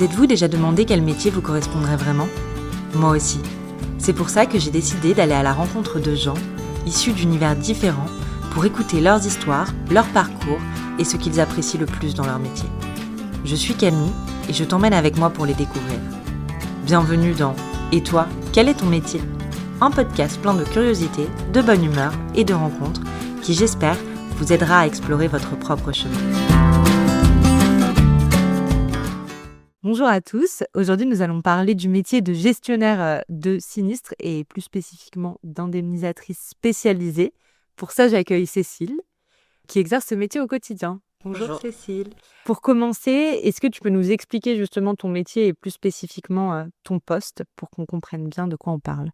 Vous êtes-vous déjà demandé quel métier vous correspondrait vraiment ? Moi aussi. C'est pour ça que j'ai décidé d'aller à la rencontre de gens issus d'univers différents pour écouter leurs histoires, leurs parcours et ce qu'ils apprécient le plus dans leur métier. Je suis Camille et je t'emmène avec moi pour les découvrir. Bienvenue dans « Et toi, quel est ton métier ?» Un podcast plein de curiosité, de bonne humeur et de rencontres qui, j'espère, vous aidera à explorer votre propre chemin. Bonjour à tous, aujourd'hui nous allons parler du métier de gestionnaire de sinistres et plus spécifiquement d'indemnisatrice spécialisée. Pour ça j'accueille Cécile qui exerce ce métier au quotidien. Bonjour Cécile. Pour commencer, est-ce que tu peux nous expliquer justement ton métier et plus spécifiquement ton poste pour qu'on comprenne bien de quoi on parle ?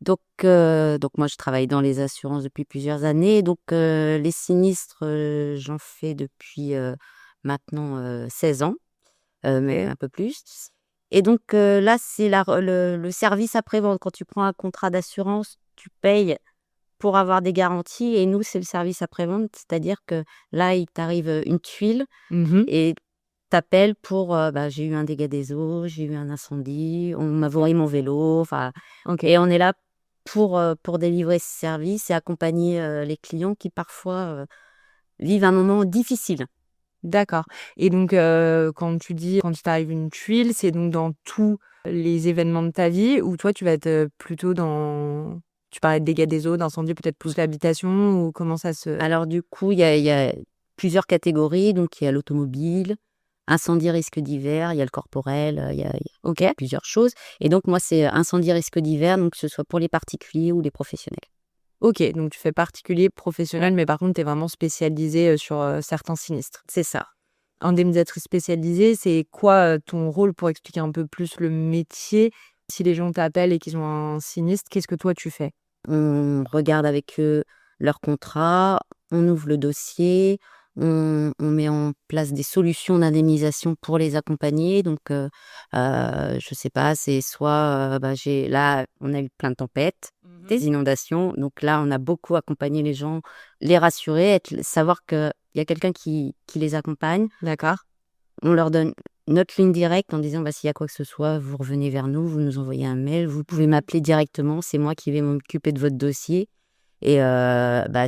Donc moi, je travaille dans les assurances depuis plusieurs années. Donc, les sinistres, j'en fais depuis maintenant 16 ans, mais un peu plus. Et donc, là, c'est le service après-vente. Quand tu prends un contrat d'assurance, tu payes pour avoir des garanties. Et nous, c'est le service après-vente. C'est-à-dire que là, il t'arrive une tuile et t'appelles pour j'ai eu un dégât des eaux, j'ai eu un incendie, on m'a volé mon vélo. Et on est là pour délivrer ce service et accompagner les clients qui parfois vivent un moment difficile. D'accord. Et donc, quand tu dis quand il t'arrive une tuile, c'est donc dans tous les événements de ta vie ou toi, tu vas être plutôt dans... Tu parlais de dégâts des eaux, d'incendie, peut-être plus l'habitation ou comment ça se... Alors du coup, il y a plusieurs catégories. Donc, il y a l'automobile, incendie risque d'hiver, il y a le corporel, il y a plusieurs choses. Et donc, moi, c'est incendie risque d'hiver, donc que ce soit pour les particuliers ou les professionnels. Ok, donc tu fais particulier, professionnel, mais par contre, tu es vraiment spécialisée sur certains sinistres. C'est ça. Indemnisatrice spécialisée, c'est quoi ton rôle pour expliquer un peu plus le métier ? Si les gens t'appellent et qu'ils ont un sinistre, qu'est-ce que toi, tu fais ? On regarde avec eux leur contrat, on ouvre le dossier, on met en place des solutions d'indemnisation pour les accompagner. Donc, je sais pas, c'est soit, là, on a eu plein de tempêtes, des inondations. Donc là, on a beaucoup accompagné les gens, les rassurer, savoir qu'il y a quelqu'un qui les accompagne. D'accord. On leur donne notre ligne directe en disant s'il y a quoi que ce soit, vous revenez vers nous, vous nous envoyez un mail, vous pouvez m'appeler directement, c'est moi qui vais m'occuper de votre dossier. Et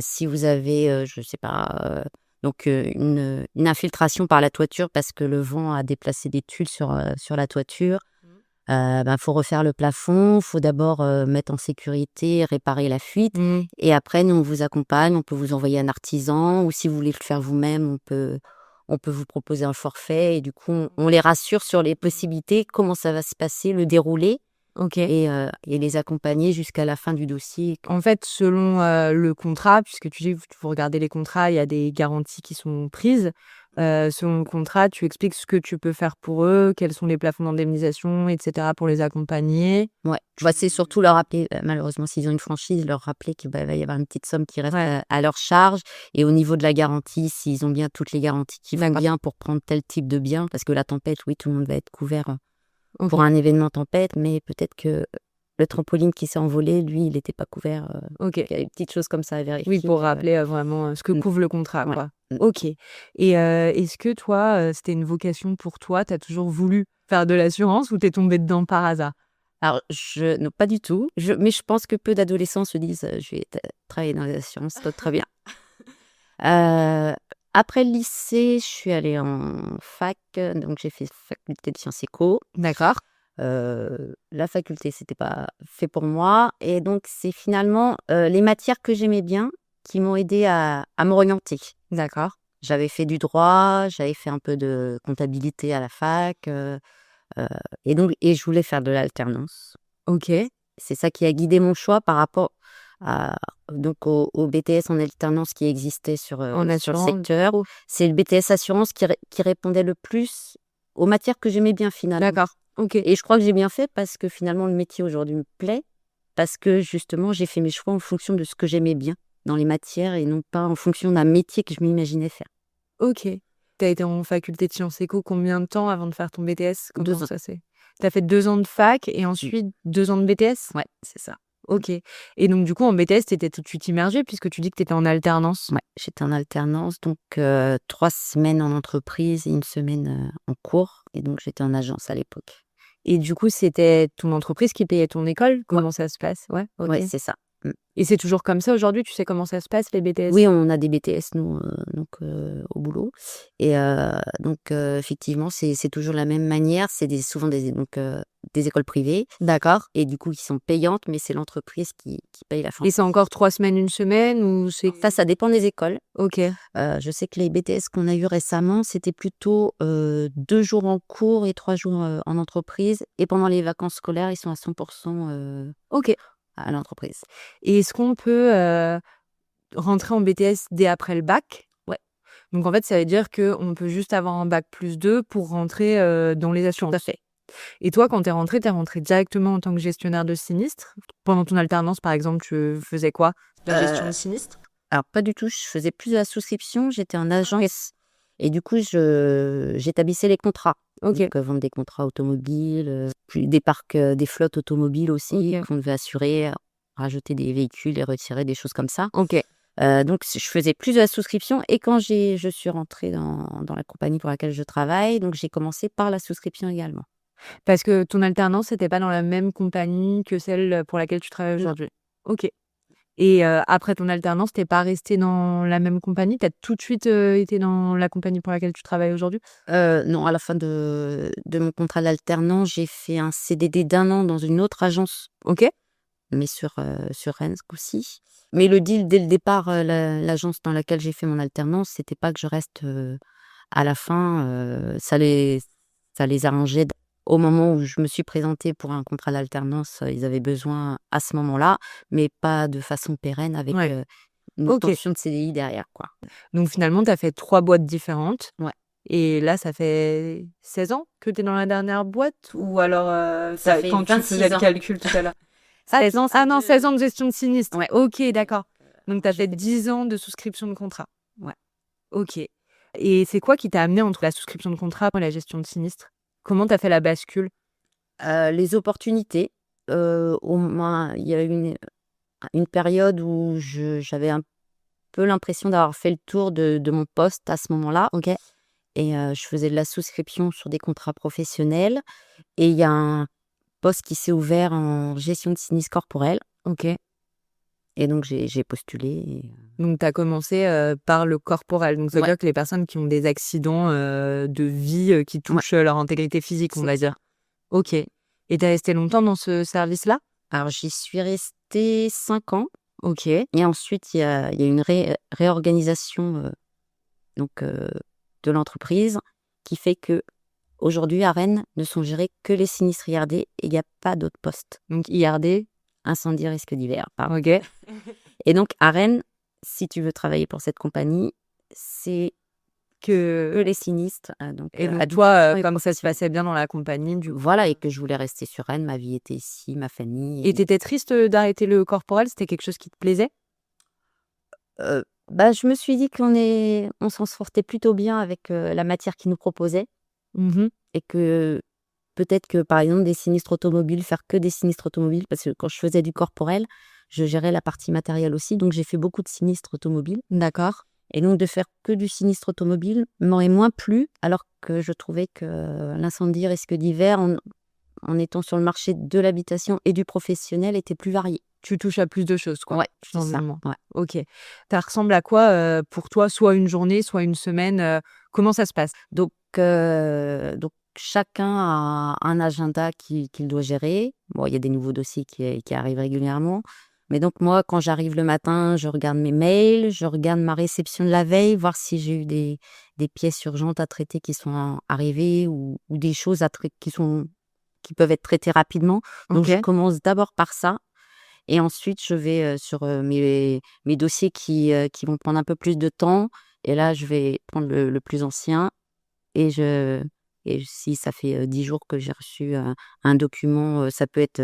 si vous avez, je sais pas, une infiltration par la toiture parce que le vent a déplacé des tuiles sur la toiture, faut refaire le plafond, faut d'abord mettre en sécurité, réparer la fuite. Et après, nous, on vous accompagne, on peut vous envoyer un artisan ou si vous voulez le faire vous-même, on peut vous proposer un forfait. Et du coup, on les rassure sur les possibilités, comment ça va se passer, le déroulé. Et les accompagner jusqu'à la fin du dossier. En fait, selon le contrat, puisque tu dis qu'il faut regarder les contrats, il y a des garanties qui sont prises. Selon le contrat, tu expliques ce que tu peux faire pour eux, quels sont les plafonds d'indemnisation, etc. pour les accompagner. Ouais, c'est surtout leur rappeler, malheureusement, s'ils ont une franchise, leur rappeler qu'il va y avoir une petite somme qui reste à leur charge. Et au niveau de la garantie, s'ils ont bien toutes les garanties qui vont bien pour prendre tel type de bien, parce que la tempête, oui, tout le monde va être couvert pour un événement tempête, mais peut-être que le trampoline qui s'est envolé, lui, il n'était pas couvert. Il y a des petites choses comme ça à vérifier. Oui, pour rappeler vraiment ce que couvre le contrat. Ouais. Quoi. Ok. Et est-ce que toi, c'était une vocation pour toi ? Tu as toujours voulu faire de l'assurance ou t'es tombée dedans par hasard ? Alors, non, pas du tout. Mais je pense que peu d'adolescents se disent je vais travailler dans les assurances, c'est très bien. Après le lycée, je suis allée en fac, donc j'ai fait faculté de sciences éco. D'accord. La faculté, c'était pas fait pour moi. Et donc, c'est finalement les matières que j'aimais bien qui m'ont aidée à m'orienter. D'accord. J'avais fait du droit, j'avais fait un peu de comptabilité à la fac. Et je voulais faire de l'alternance. Ok. C'est ça qui a guidé mon choix par rapport au BTS en alternance qui existait sur le secteur. C'est le BTS assurance qui répondait le plus aux matières que j'aimais bien finalement. D'accord. Ok. Et je crois que j'ai bien fait parce que finalement le métier aujourd'hui me plaît parce que justement j'ai fait mes choix en fonction de ce que j'aimais bien dans les matières et non pas en fonction d'un métier que je m'imaginais faire. Ok. Tu as été en faculté de sciences éco combien de temps avant de faire ton BTS ? 2 ans. Ça c'est... Tu as fait 2 ans de fac et ensuite 2 ans de BTS ? Ouais, c'est ça. OK. Et donc du coup, en BTS, tu étais tout de suite immergée puisque tu dis que tu étais en alternance? Ouais, j'étais en alternance, donc 3 semaines en entreprise et 1 semaine, en cours et donc j'étais en agence à l'époque. Et du coup, c'était ton entreprise qui payait ton école? Ouais, Comment ça se passe? Ouais, OK. ouais, c'est ça. Mmh. Et c'est toujours comme ça aujourd'hui? Tu sais comment ça se passe, les BTS? Oui, on a des BTS nous, donc au boulot et donc effectivement, c'est toujours la même manière. C'est souvent des écoles privées D'accord. et du coup, qui sont payantes, mais c'est l'entreprise qui paye la Et formation. c'est encore 3 semaines, 1 semaine ou c'est Ça dépend des écoles. OK. Je sais que les BTS qu'on a eu récemment, c'était plutôt, 2 jours en cours et 3 jours, en entreprise et pendant les vacances scolaires, ils sont à 100 OK. à l'entreprise. Et est-ce qu'on peut, rentrer en BTS dès après le bac? Ouais, Donc en fait, ça veut dire qu'on peut juste avoir un bac+2 pour rentrer, dans les tout assurances? à fait. Et toi, quand tu es rentrée directement en tant que gestionnaire de sinistre? Pendant ton alternance, par exemple, tu faisais quoi? La gestion de Heu, sinistre? alors pas du tout, je faisais plus de la souscription, j'étais en agence et du coup, j'établissais les contrats. OK, Donc vendre des contrats automobiles, puis des parcs, des flottes automobiles aussi OK, qu'on devait assurer, rajouter des véhicules et retirer, des choses comme ça. OK. Donc je faisais plus de la souscription et quand je suis rentrée dans la compagnie pour laquelle je travaille, donc j'ai commencé par la souscription également. Parce que ton alternance, c'était pas dans la même compagnie que celle pour laquelle tu travailles Non. aujourd'hui? OK. Et après ton alternance, tu pas restée dans la même compagnie? Tu as tout de suite, été dans la compagnie pour laquelle tu travailles aujourd'hui? Non, à la fin de mon contrat d'alternant, j'ai fait un CDD d'1 an dans une autre agence, OK. mais sur Rennes ce coup-ci. Mais le deal dès le départ, l'agence dans laquelle j'ai fait mon alternance, c'était pas que je reste, à la fin, ça les arrangeait au moment où je me suis présentée pour un contrat d'alternance, ils avaient besoin à ce moment-là, mais pas de façon pérenne avec, Ouais. une OK. obtention de CDI derrière, quoi. Donc finalement, tu as fait 3 boîtes différentes Ouais, et là, ça fait 16 ans que tu es dans la dernière boîte? Ou alors, ça fait quand tu faisais 26 le ans. calcul tout à l'heure? 16 ans, Ah c'est non, 16 ans de gestion de sinistre. ouais, OK, d'accord. Donc tu as j'ai fait fait 10 ans de souscription de contrat. ouais. OK. Et c'est quoi qui t'a amené entre la souscription de contrat et la gestion de sinistre? Comment tu as fait la bascule? Les opportunités, au moins il y a eu une période où j'avais un peu l'impression d'avoir fait le tour de mon poste à ce moment-là OK, et je faisais de la souscription sur des contrats professionnels et il y a un poste qui s'est ouvert en gestion de sinistre corporel OK. et donc j'ai postulé et Donc tu as commencé, par le corporel. Donc ça veut ouais, dire que les personnes qui ont des accidents, de vie, qui ouais, touchent, leur intégrité physique, on c'est va ça. dire. OK. Et tu es restée longtemps dans ce service-là? Alors j'y suis restée 5 ans OK. et ensuite il y a une réorganisation, donc de l'entreprise qui fait qu'aujourd'hui à Rennes ne sont gérés que les sinistres IRD et il y a pas d'autres postes. Donc IRD? Incendie, risque divers, pardon. OK. Et donc à Rennes, si tu veux travailler pour cette compagnie, c'est que Que les sinistres, donc Et donc toi, habitation et comme ça se profession. passait bien dans la compagnie, du coup Voilà et que je voulais rester sur Rennes, ma vie était ici, ma famille et tu étais triste, d'arrêter le corporel? C'était quelque chose qui te plaisait? bah, je me suis dit on s'en sortait plutôt bien avec, la matière qu'ils nous proposaient Mmh. et que peut-être que, par exemple, des sinistres automobiles, faire que des sinistres automobiles parce que quand je faisais du corporel, je gérais la partie matérielle aussi, donc j'ai fait beaucoup de sinistres automobiles D'accord. et donc de faire que du sinistre automobile m'aurait moins plu, alors que je trouvais que l'incendie, risque divers, en étant sur le marché de l'habitation et du professionnel, était plus varié. Tu touches à plus de choses, quoi, Ouais, c'est ça, finalement. ouais. OK. Ça ressemble à quoi, pour toi, soit une journée, soit une semaine, comment ça se passe? Donc chacun a un agenda qu'il doit gérer. Bon, il y a des nouveaux dossiers qui arrivent régulièrement. Mais donc moi, quand j'arrive le matin, je regarde mes mails, je regarde ma réception de la veille, voir si j'ai eu des pièces urgentes à traiter qui sont arrivées ou des choses qui peuvent être traitées rapidement. Donc je OK. commence d'abord par ça et ensuite je vais, sur, mes dossiers qui vont prendre un peu plus de temps et là, je vais prendre le plus ancien et si ça fait, 10 jours que j'ai reçu un document, ça peut être,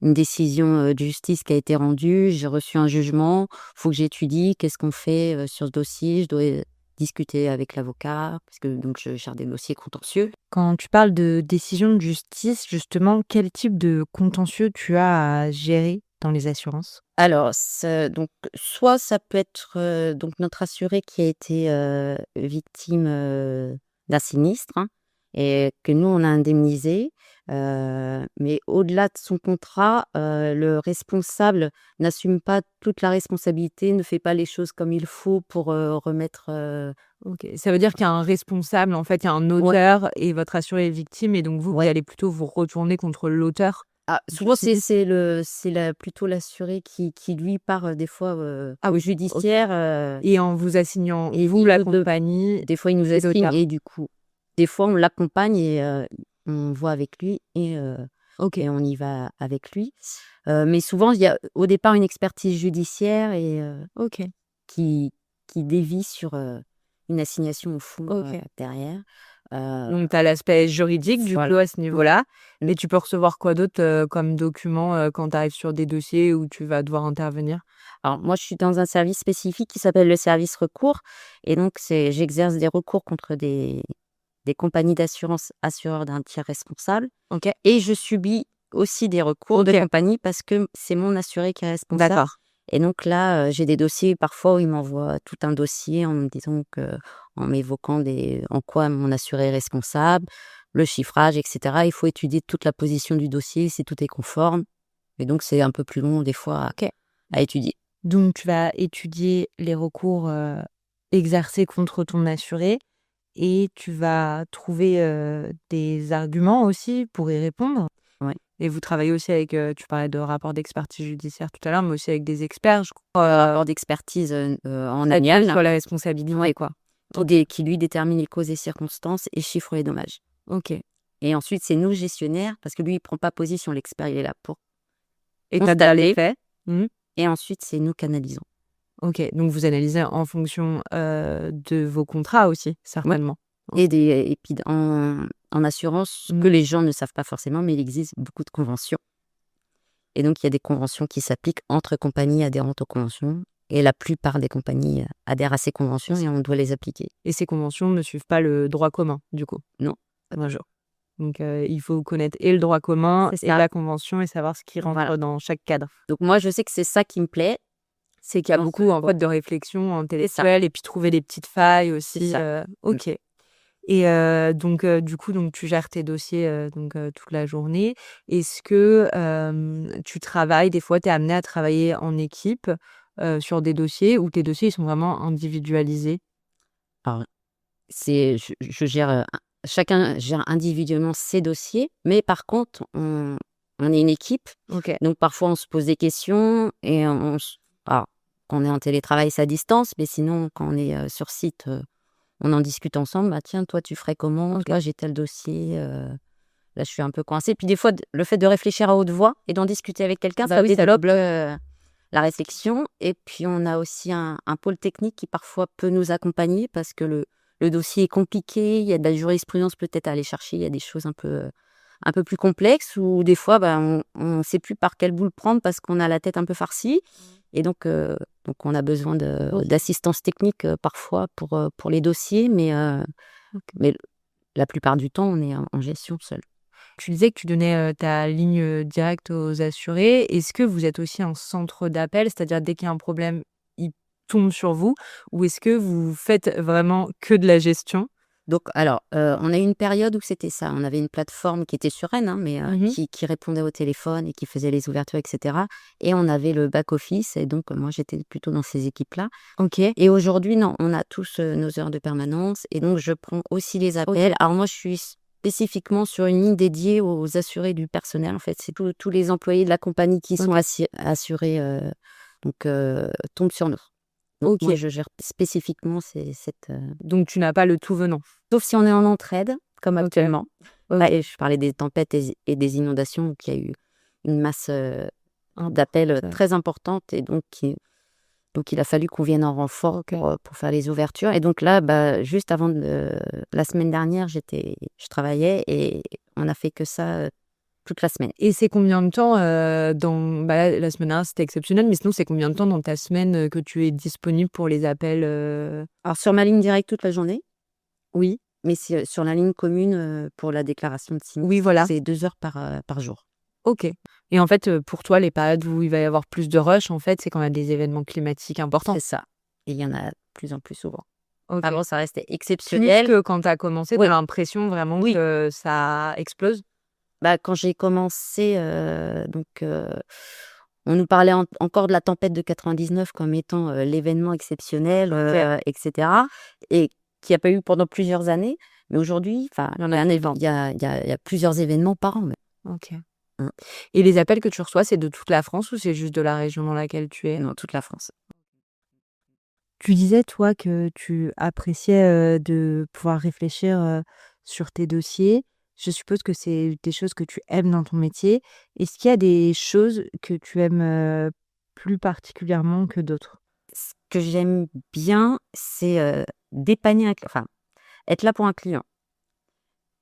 une décision, de justice qui a été rendue, j'ai reçu un jugement, faut que j'étudie, qu'est-ce qu'on fait, sur ce dossier? Je dois, discuter avec l'avocat parce que donc je gère des dossiers contentieux. Quand tu parles de décision de justice, justement, quel type de contentieux tu as à gérer? dans les assurances? Alors, donc, soit ça peut être donc notre assuré qui a été victime d'un sinistre, hein, et que nous, on a indemnisé. Mais au-delà de son contrat, le responsable n'assume pas toute la responsabilité, ne fait pas les choses comme il faut pour remettre. OK. Ça veut dire qu'il y a un responsable, en fait, il y a un Ouais. auteur et votre assuré est victime et donc vous Ouais. allez plutôt vous retourner contre l'auteur Ah, du souvent, sinistre? plutôt l'assuré qui lui part des fois Ah au oui, OK. judiciaire. Et en vous assignant, Et vous, la nous de compagnie Des fois, il nous et assigne l'auteur? et du coup, des fois, on l'accompagne et on voit avec lui OK. et on y va avec lui. Mais souvent, il y a au départ une expertise judiciaire et OK. qui dévie sur une assignation au fond OK. derrière. Heu, Donc tu as l'aspect juridique, du coup, voilà. à ce Mmh. niveau-là. Mmh. Mais tu peux recevoir quoi d'autre, comme document, quand tu arrives sur des dossiers où tu vas devoir intervenir? Alors moi, je suis dans un service spécifique qui s'appelle le service recours et donc j'exerce des recours contre des compagnies d'assurance assureurs d'un tiers responsable OK. et je subis aussi des recours de OK. compagnie parce que c'est mon assuré qui est responsable. D'accord. Et donc là, j'ai des dossiers parfois où il m'envoie tout un dossier en me disant en m'évoquant en quoi mon assuré est responsable, le chiffrage et cetera. Il faut étudier toute la position du dossier, si tout est conforme et donc c'est un peu plus long des fois OK. à étudier. Donc tu vas étudier les recours, exercés contre ton assuré et tu vas trouver, des arguments aussi pour y répondre? Ouais. Et vous travaillez aussi avec, tu parlais de rapport d'expertise judiciaire tout à l'heure, mais aussi avec des experts, je Rapport d'expertise, en crois, annuel, sur la responsabilité, ouais, quoi. OK. qui lui détermine les causes et circonstances et chiffre les dommages. OK. Et ensuite, c'est nous gestionnaires, parce que lui, il prend pas position, l'expert, il est là pour Et tu as déjà les constater faits? Mmh. et ensuite, c'est nous qui analysons. OK, donc vous analysez en fonction, de vos contrats aussi, Ouais. certainement? Et puis en assurance, ce que les gens ne savent pas forcément, mais il existe beaucoup de conventions et donc il y a des conventions qui s'appliquent entre compagnies adhérentes aux conventions et la plupart des compagnies adhèrent à ces conventions et on doit les appliquer. Et ces conventions ne suivent pas le droit commun, du coup? Non. Bonjour. Donc il faut connaître et le droit commun C'est et ça. la convention et savoir ce qui rentre Voilà. dans chaque cadre. Donc moi, je sais que c'est ça qui me plaît. C'est qu'il y a Dans beaucoup, en ce fait, de réflexion C'est ça. intellectuelle et puis trouver des petites failles C'est aussi, ça. Mmh. OK. Et donc du coup, donc tu gères tes dossiers, donc toute la journée. Est-ce que, tu travailles des fois, tu es amené à travailler en équipe, sur des dossiers ou tes dossiers, ils sont vraiment individualisés? Alors, je gère, chacun gère individuellement ses dossiers, mais par contre, on est une équipe, OK. donc parfois on se pose des questions et alors, quand on est en télétravail, c'est à distance, mais sinon quand on est, sur site, on en discute ensemble. «Bah, tiens, toi, tu ferais comment? OK. Toi, j'ai tel dossier, là, je suis un peu coincée». Puis des fois, le fait de réfléchir à haute voix et d'en discuter avec quelqu'un, Bah ça oui, ça développe débloque. la réflexion et puis on a aussi un pôle technique qui parfois peut nous accompagner parce que le dossier est compliqué, il y a de la jurisprudence peut-être à aller chercher, il y a des choses un peu plus complexes ou des fois, bah, on sait plus par quelle boule prendre parce qu'on a la tête un peu farcie et donc on a besoin Oui. d'assistance technique, parfois pour les dossiers OK. mais la plupart du temps, on est en gestion seul. Tu disais que tu donnais, ta ligne, directe aux assurés. Est-ce que vous êtes aussi un centre d'appel? C'est-à-dire dès qu'il y a un problème, ils tombent sur vous? Ou est-ce que vous faites vraiment que de la gestion? Donc alors, on a eu une période où c'était ça. On avait une plateforme qui était sur Rennes, hein, mais Mmh. qui répondait au téléphone et qui faisait les ouvertures et cetera et on avait le back office et donc moi, j'étais plutôt dans ces équipes-là OK. et aujourd'hui, non, on a tous, nos heures de permanence et donc je prends aussi les appels. Alors moi, je suis spécifiquement sur une ligne dédiée aux assurés du personnel, en fait. C'est tous les employés de la compagnie qui sont OK. assurés, donc tombent sur nous. Donc moi, OK. je gère spécifiquement cette, Donc tu n'as pas le tout venant? sauf si on est en entraide, comme OK. actuellement. OK. Ouais, et je parlais des tempêtes et des inondations, donc il y a eu une masse, d'appels, très importante et donc il a fallu qu'on vienne en renfort OK. pour faire les ouvertures et donc là, bah, juste avant la semaine dernière, je travaillais et on a fait que ça, toute la semaine. Et c'est combien de temps, là, la semaine dernière, c'était exceptionnel, mais sinon, c'est combien de temps dans ta semaine, que tu es disponible pour les appels, Alors sur ma ligne directe toute la journée, Oui, mais sur la ligne commune, pour la déclaration de oui, sinistre, voilà. c'est 2 heures par jour. OK. Et en fait, pour toi, les périodes où il va y avoir plus de rush, en fait, c'est quand il y a des événements climatiques importants? C'est ça. Et il y en a de plus en plus souvent. OK. Avant, ça restait Plus exceptionnel. que quand tu as commencé, tu Oui, as l'impression vraiment oui. que ça explose? Bah, quand j'ai commencé, on nous parlait encore de la tempête de 99 comme étant, l'événement exceptionnel, OK. et cetera, et qu'il y a pas eu pendant plusieurs années. Mais aujourd'hui, enfin, Il y en a il y a il y a plusieurs événements par an même. OK. Mmh. Et les appels que tu reçois, c'est de toute la France ou c'est juste de la région dans laquelle tu es? Dans toute la France. Tu disais, toi, que tu appréciais, de pouvoir réfléchir, sur tes dossiers. Je suppose que c'est des choses que tu aimes dans ton métier. Est-ce qu'il y a des choses que tu aimes, plus particulièrement que d'autres? Ce que j'aime bien, c'est, dépanner enfin, être là pour un client.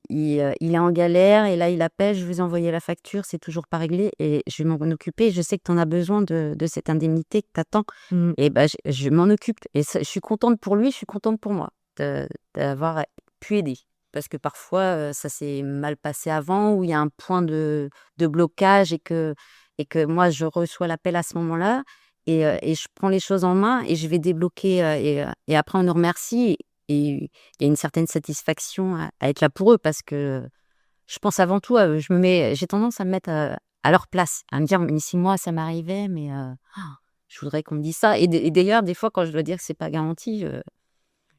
Il est en galère et là, il appelle: «Je vous ai envoyé la facture, c'est toujours pas réglé», et je vais m'en occuper. Je sais que tu en as besoin de cette indemnité que tu attends, Mmh. et bah, je m'en occupe, et ça, je suis contente pour lui, je suis contente pour moi d'avoir pu aider. Parce que parfois, ça s'est mal passé avant, où il y a un point de blocage, et que moi, je reçois l'appel à ce moment-là, et je prends les choses en main et je vais débloquer, et après on nous remercie, et il y a une certaine satisfaction à être là pour eux, parce que je pense avant tout à eux. J'ai tendance à me mettre, à leur place, à me dire: «Mais si moi ça m'arrivait, mais je voudrais qu'on me dise ça», et d'ailleurs des fois quand je dois dire que c'est pas garanti,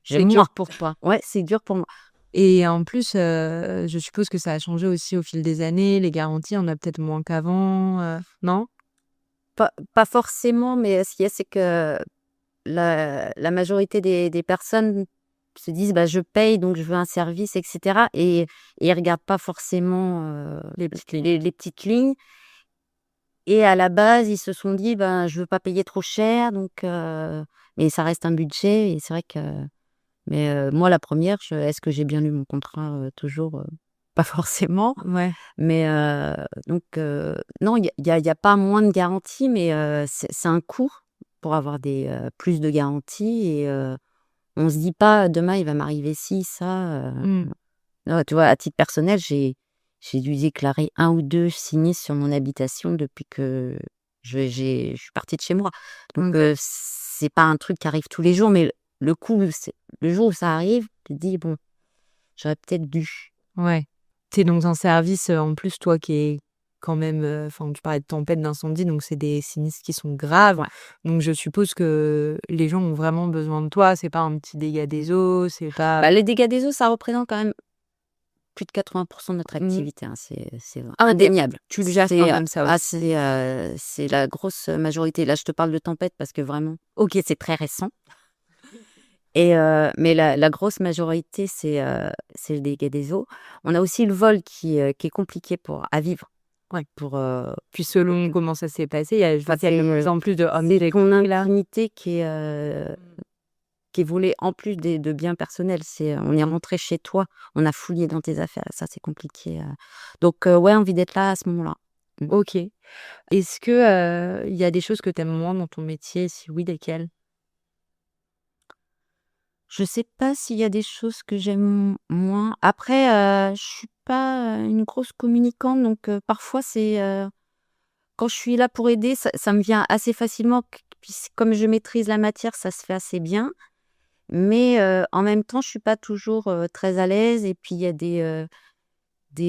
C'est j'aime dur moins. pour toi. Ouais, c'est dur pour moi. Et en plus, je suppose que ça a changé aussi au fil des années. Les garanties, on a peut-être moins qu'avant, non? Pas forcément, mais ce qu'il y a, c'est que la majorité des personnes se disent: «Bah, je paye, donc je veux un service», et cetera, et ils regardent pas forcément, Les petites lignes. les petites lignes, et à la base, ils se sont dit: «Ben, je veux pas payer trop cher, donc mais ça reste un budget», et c'est vrai que mais moi la première, est-ce que j'ai bien lu mon contrat? Toujours, pas forcément, Ouais. mais donc non, il y a pas moins de garanties, mais c'est un coût pour avoir plus de garanties, et on se dit pas: «Demain, il va m'arriver ci, ça», Mmh. non, tu vois, à titre personnel, j'ai dû déclarer un ou 2 sinistres sur mon habitation depuis que je suis partie de chez moi. Donc OK. c'est pas un truc qui arrive tous les jours, mais le coup, le jour où ça arrive, tu te dis: «Bon, j'aurais peut-être dû». Ouais. Tu es dans un service, en plus, toi, qui est quand même, enfin, tu parlais de tempête, d'incendie, donc c'est des sinistres qui sont graves. Ouais. Donc je suppose que les gens ont vraiment besoin de toi. C'est pas un petit dégât des eaux, c'est pas Bah, les dégâts des eaux, ça représente quand même plus de 80 de notre mmh. activité, hein, c'est Ah, indéniable. tu le gères quand C'est, même ça aussi. c'est la grosse majorité. Là, je te parle de tempête parce que vraiment, OK, c'est très récent, et mais la grosse majorité, c'est le dégât des eaux. On a aussi le vol qui est compliqué à vivre. Ouais. Pour, Puis selon comment ça s'est passé, il y a je vois qu'il y a de plus en plus de hommes c'est ton là. intimité qui est volée en plus de biens personnels. On est rentré chez toi, on a fouillé dans tes affaires. Ça, c'est compliqué, donc ouais, envie d'être là à ce moment-là. Mmh. OK. Est-ce que, il y a des choses que tu aimes moins dans ton métier? Si oui, lesquelles? Je sais pas s'il y a des choses que j'aime moins. Après, je suis pas, une grosse communicante, donc parfois quand je suis là pour aider, ça me vient assez facilement, comme je maîtrise la matière, ça se fait assez bien. Mais en même temps, je suis pas toujours, très à l'aise, et puis il y a des,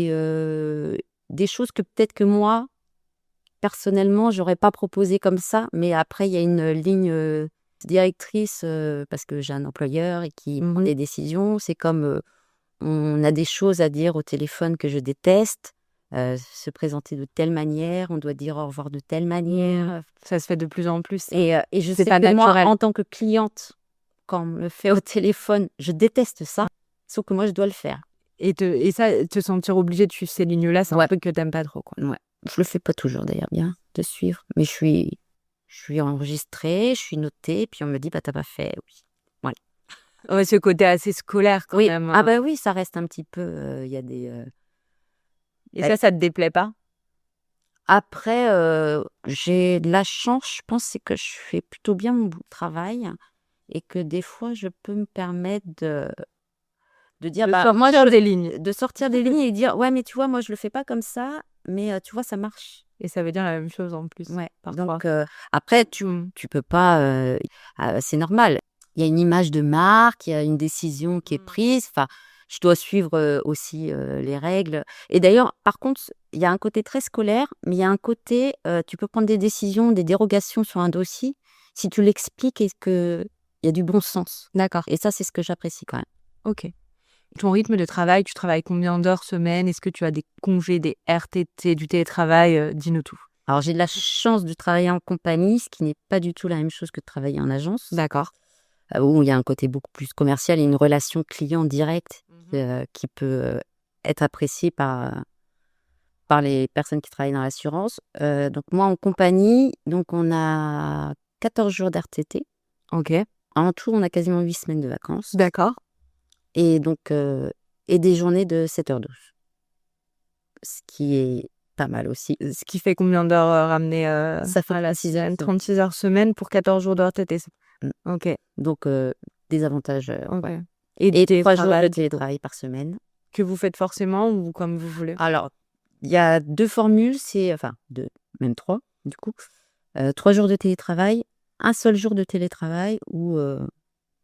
heu, des choses que peut-être que moi, personnellement, j'aurais pas proposé comme ça, mais après il y a une ligne, directrice, parce que j'ai un employeur et qui prend Mmh. des décisions. C'est comme, on a des choses à dire au téléphone que je déteste, se présenter de telle manière, on doit dire au revoir de telle manière, Ça se fait de plus en plus. et je C'est sais pas que moi, naturel. en tant que cliente, quand on me le fait au téléphone, je déteste ça, sauf que moi, je dois le faire. Et ça, te sentir obligé de suivre ces lignes-là, c'est un Ouais. truc que tu aimes pas trop, quoi? Ouais. Je le fais pas toujours d'ailleurs bien, de suivre, mais je suis enregistrée, je suis notée, puis on me dit: «Bah, tu as pas fait», oui. Voilà. Ouais, ce côté assez scolaire quand Oui, même, ah bah, oui, ça reste un petit peu, il y a et bah, ça te déplaît pas? après, j'ai de la chance, je pense, c'est que je fais plutôt bien mon travail, et que des fois, je peux me permettre de dire: De «Bah, moi, sortir des lignes. de sortir des lignes et dire: «Ouais, mais tu vois, moi, je le fais pas comme ça, mais tu vois, ça marche». Et ça veut dire la même chose en plus, Ouais. parfois. Donc, après, tu peux pas. C'est normal. Il y a une image de marque, il y a une décision qui est prise. Enfin, je dois suivre aussi les règles. Et d'ailleurs, par contre, il y a un côté très scolaire, mais il y a un côté, tu peux prendre des décisions, des dérogations sur un dossier si tu l'expliques et qu'il y a du bon sens. D'accord, Et ça, c'est ce que j'apprécie quand même. ok. Ton rythme de travail, tu travailles combien d'heures semaine? Est-ce que tu as des congés, des RTT, du télétravail? Dis-nous tout. Alors, j'ai de la chance de travailler en compagnie, ce qui n'est pas du tout la même chose que de travailler en agence, D'accord. où il y a un côté beaucoup plus commercial et une relation client directe qui peut être appréciée par les personnes qui travaillent dans l'assurance. Donc, moi, en compagnie, donc on a 14 jours d'RTT. Ok. En tout, on a quasiment 8 semaines de vacances. D'accord. Et donc, et des journées de 7h12. Ce qui est pas mal aussi. Ce qui fait combien d'heures ramenées Ça fait à la 36 semaine? heures. 36 heures semaine pour 14 jours de RTT. Ok. Donc, des avantages. Ok. Ouais. Et Et 3 jours de télétravail télétravail par semaine. que vous faites forcément ou comme vous voulez? Alors, il y a 2 formules, enfin 2, même 3 du coup. 3 jours de télétravail, un seul jour de télétravail ou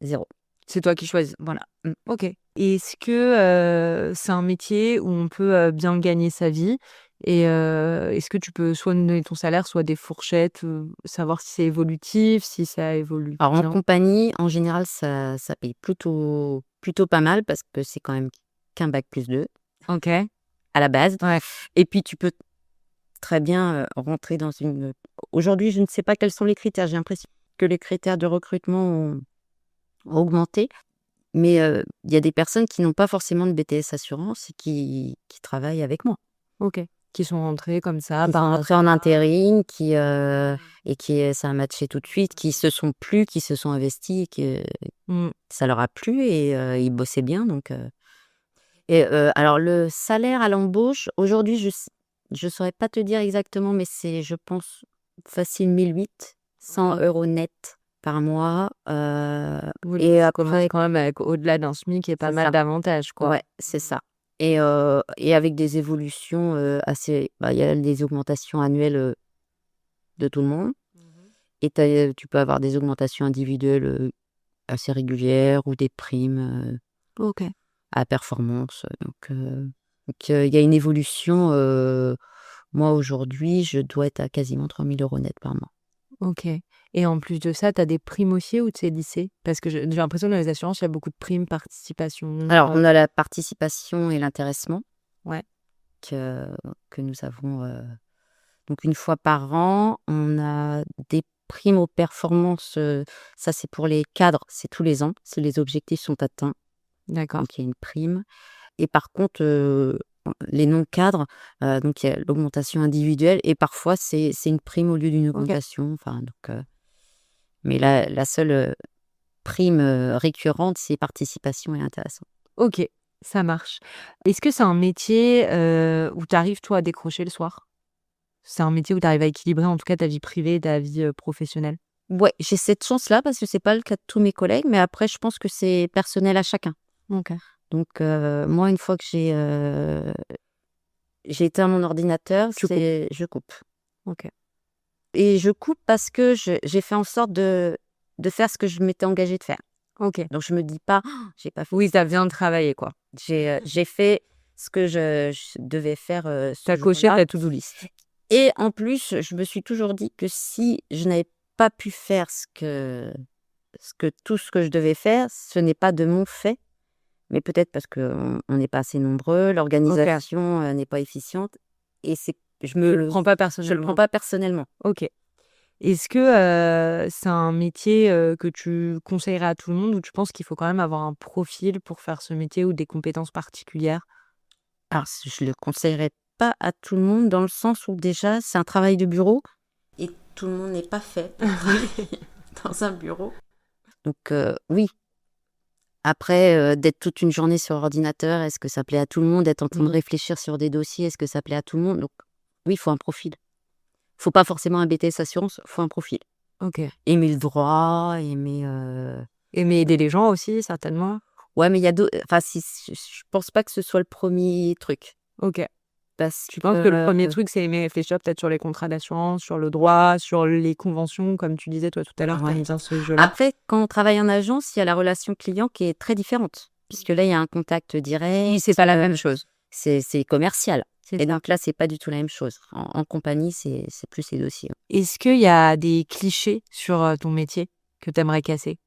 0. C'est toi qui choisis. Voilà. Ok. Et est-ce que c'est un métier où on peut bien gagner sa vie? Et est-ce que tu peux soit nous donner ton salaire, soit des fourchettes, savoir si c'est évolutif, si ça évolue Alors en bien? compagnie, en général, ça paye plutôt pas mal parce que c'est quand même qu'un bac+2 Ok. à la base. Ouais. Et puis tu peux très bien rentrer dans une. Aujourd'hui, je ne sais pas quels sont les critères. J'ai l'impression que les critères de recrutement ont augmenté. Mais il y a des personnes qui n'ont pas forcément de BTS assurance et qui travaillent avec moi. Ok. Qui sont rentrés comme ça Qui sont par rentrés en intérim, et qui ça a matché tout de suite, qui se sont investis, que Mm. ça leur a plu et ils bossaient bien donc et alors le salaire à l'embauche, aujourd'hui, je saurais pas te dire exactement, mais c'est, je pense, facile 1 800 € net par mois, Oui, et tu commences après quand même avec au-delà d'un SMIC et pas c'est mal ça. d'avantages, quoi. Ouais, c'est ça. Et avec des évolutions assez. Bah, il y a des augmentations annuelles de tout le monde. Et tu peux avoir des augmentations individuelles assez régulières ou des primes Ok. à performance. Donc, il y a une évolution. Moi, aujourd'hui, je dois être à quasiment 3 000 € net par mois. Ok. Et en plus de ça, tu as des primes aussi ou c'est lycée? Parce que j'ai l'impression que dans les assurances, il y a beaucoup de primes, participation. Alors, on a la participation et l'intéressement Ouais. que nous avons. Donc, une fois par an, on a des primes aux performances. Ça, c'est pour les cadres, c'est tous les ans, si les objectifs sont atteints. D'accord. Donc, il y a une prime. Et par contre, les non-cadres, donc il y a l'augmentation individuelle et parfois, c'est une prime au lieu d'une augmentation. Enfin, donc, mais la seule prime récurrente, c'est participation et intéressement. Ok, ça marche. Est-ce que c'est un métier où tu arrives, toi, à décrocher le soir? C'est un métier où tu arrives à équilibrer, en tout cas, ta vie privée et ta vie professionnelle? Ouais, j'ai cette chance-là parce que c'est pas le cas de tous mes collègues, mais après, je pense que c'est personnel à chacun. Ok. Donc, moi, une fois que j'ai éteint mon ordinateur, Tu coupes. je coupe. Ok. Et je coupe parce que j'ai fait en sorte de faire ce que je m'étais engagée de faire. Ok. Donc, je me dis pas: «Oh, j'ai pas fait». Oui, ça vient de travailler, quoi. J'ai fait ce que je devais faire ce Tu as coché jour-là. ta to-do list. Et en plus, je me suis toujours dit que si je n'avais pas pu faire tout ce que je devais faire, ce n'est pas de mon fait, mais peut-être parce qu'on n'est pas assez nombreux, l'organisation n'est pas efficiente, et je le Prends pas prends personnellement. pas personnellement. Ok. Est-ce que c'est un métier que tu conseillerais à tout le monde ou tu penses qu'il faut quand même avoir un profil pour faire ce métier ou des compétences particulières? Alors, je le conseillerais pas à tout le monde dans le sens où déjà, c'est un travail de bureau et tout le monde n'est pas fait pour travailler dans un bureau. Donc, oui. Après, d'être toute une journée sur ordinateur, est-ce que ça plaît à tout le monde? D'être en train de réfléchir sur des dossiers, est-ce que ça plaît à tout le monde? Donc, oui, il faut un profil. Faut pas forcément un BTS assurance, faut un profil. Ok. Aimer le droit, aimer. Aimer aider les gens aussi, certainement. Ouais, mais il y a d'autres. Enfin, je pense pas que ce soit le premier truc. Ok. parce Tu penses que le que premier truc, c'est aimer réfléchir peut-être sur les contrats d'assurance, sur le droit, sur les conventions, comme tu disais toi tout à l'heure, tu ouais. aimes bien ce jeu-là. Après, quand on travaille en agence, il y a la relation client qui est très différente, puisque là, il y a un contact direct. C'est pas la même chose. C'est commercial. C'est Et ça. donc là, c'est pas du tout la même chose. En compagnie, c'est plus les dossiers. Est-ce qu'il y a des clichés sur ton métier que tu aimerais casser?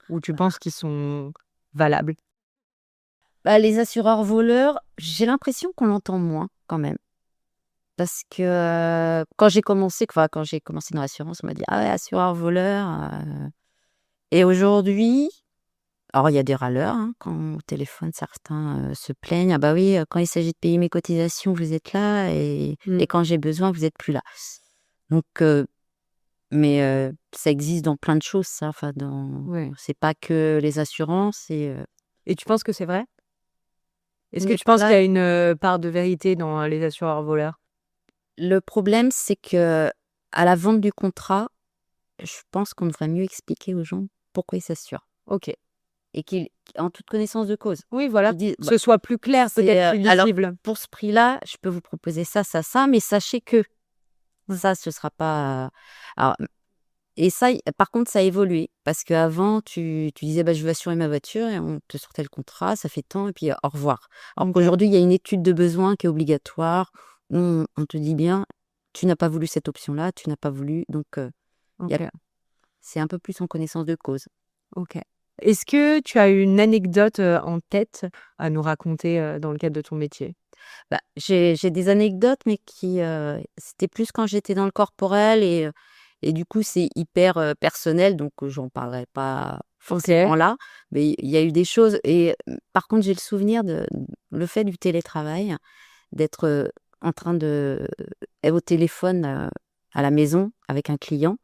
Ou tu penses qu'ils sont valables? Bah, les assureurs voleurs, j'ai l'impression qu'on l'entend moins quand même. Parce que quand j'ai commencé dans l'assurance, on m'a dit ah ouais, assureur voleur. Et aujourd'hui, alors il y a des râleurs hein, quand au téléphone, certains se plaignent. Ah bah oui, quand il s'agit de payer mes cotisations, vous êtes là, et quand j'ai besoin, vous êtes plus là. Donc, mais ça existe dans plein de choses, ça. Enfin, Ouais. c'est pas que les assurances. Et tu penses que c'est vrai? Est-ce que Mais tu penses là, qu'il y a une part de vérité dans les assureurs voleurs? le problème, c'est que à la vente du contrat, je pense qu'on devrait mieux expliquer aux gens pourquoi ils s'assurent. Ok. Et qu'ils, en toute connaissance de cause. Oui, voilà. Ils disent, Que ce soit plus clair, peut-être plus alors, lisible. pour ce prix-là, je peux vous proposer ça, ça, ça, mais sachez que ça, ce sera pas. Alors, et ça, par contre, ça a évolué. Parce qu'avant, tu disais, bah, je veux assurer ma voiture, et on te sortait le contrat, ça fait tant, et puis au revoir. Alors Ok. qu'aujourd'hui, il y a une étude de besoin qui est obligatoire. On te dit bien, tu n'as pas voulu cette option-là, tu n'as pas voulu. Donc, Ok. c'est un peu plus en connaissance de cause. Ok. Est-ce que tu as une anecdote en tête à nous raconter dans le cadre de ton métier? Bah, j'ai des anecdotes, mais c'était plus quand j'étais dans le corporel, et du coup, c'est hyper personnel, donc j'en parlerai pas forcément là. Mais il y a eu des choses. Et par contre, j'ai le souvenir le fait du télétravail, d'être en train au téléphone à la maison avec un client,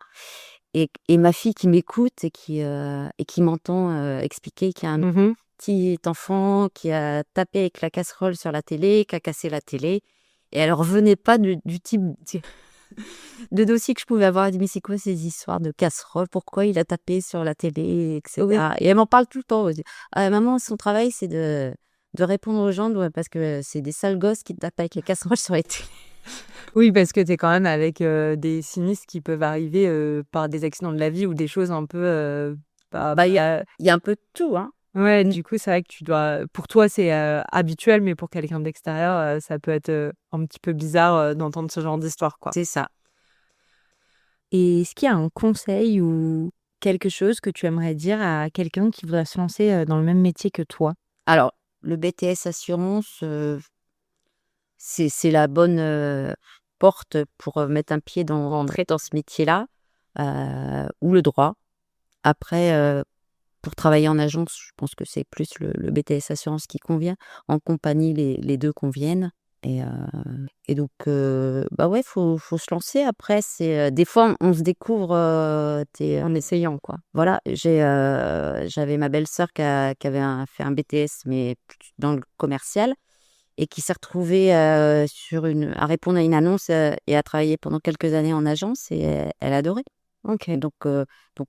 et ma fille qui m'écoute et qui m'entend expliquer qu'il y a un Mhm. petit enfant qui a tapé avec la casserole sur la télé, qui a cassé la télé. Et elle revenait pas du type de dossier que je pouvais avoir. Elle dit, mais c'est quoi ces histoires de casserole? Pourquoi il a tapé sur la télé, etc. Oui. Et elle m'en parle tout le temps. Elle dit, ah, maman, son travail, c'est de répondre aux gens, parce que c'est des sales gosses qui tapent avec les casseroles sur les télé. Oui, parce que tu es quand même avec des sinistres qui peuvent arriver par des accidents de la vie ou des choses un peu Bah, il y a un peu de tout, hein. Ouais, du coup, c'est vrai que tu dois. Pour toi, c'est habituel, mais pour quelqu'un d'extérieur, ça peut être un petit peu bizarre d'entendre ce genre d'histoire, quoi. C'est ça. Et est-ce qu'il y a un conseil ou quelque chose que tu aimerais dire à quelqu'un qui voudrait se lancer dans le même métier que toi? Alors, le BTS Assurance, c'est la bonne porte pour mettre un pied rentrer dans ce métier-là, ou le droit. Après, pour travailler en agence, je pense que c'est plus le BTS Assurance qui convient. En compagnie, les deux conviennent. Et donc, bah ouais, faut se lancer. Après, des fois, on se découvre en essayant, quoi. Voilà, j'avais ma belle-sœur qui avait fait un BTS, mais dans le commercial, et qui s'est retrouvée à répondre à une annonce et à travailler pendant quelques années en agence, et elle adorait. Ok. Donc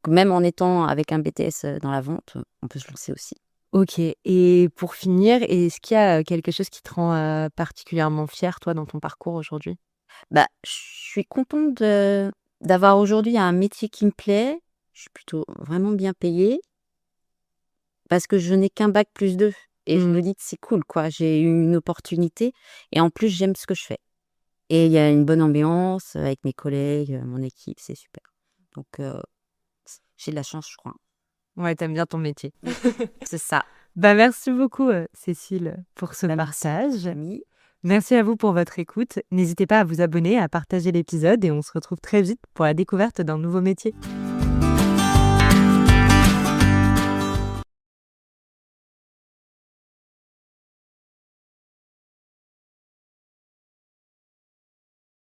même en étant avec un BTS dans la vente, on peut se lancer aussi. Ok. Et pour finir, est-ce qu'il y a quelque chose qui te rend particulièrement fière, toi, dans ton parcours aujourd'hui? Bah, je suis contente d'avoir aujourd'hui un métier qui me plaît. Je suis plutôt vraiment bien payée, parce que je n'ai qu'un bac plus 2. Et je me dis que c'est cool, quoi. J'ai eu une opportunité, et en plus, j'aime ce que je fais. Et il y a une bonne ambiance avec mes collègues, mon équipe, c'est super. Donc, j'ai de la chance, je crois. Ouais, t'aimes bien ton métier. C'est ça. Bah, merci beaucoup, Cécile, pour ce Bah, partage. Camille. Merci à vous pour votre écoute. N'hésitez pas à vous abonner, à partager l'épisode, et on se retrouve très vite pour la découverte d'un nouveau métier.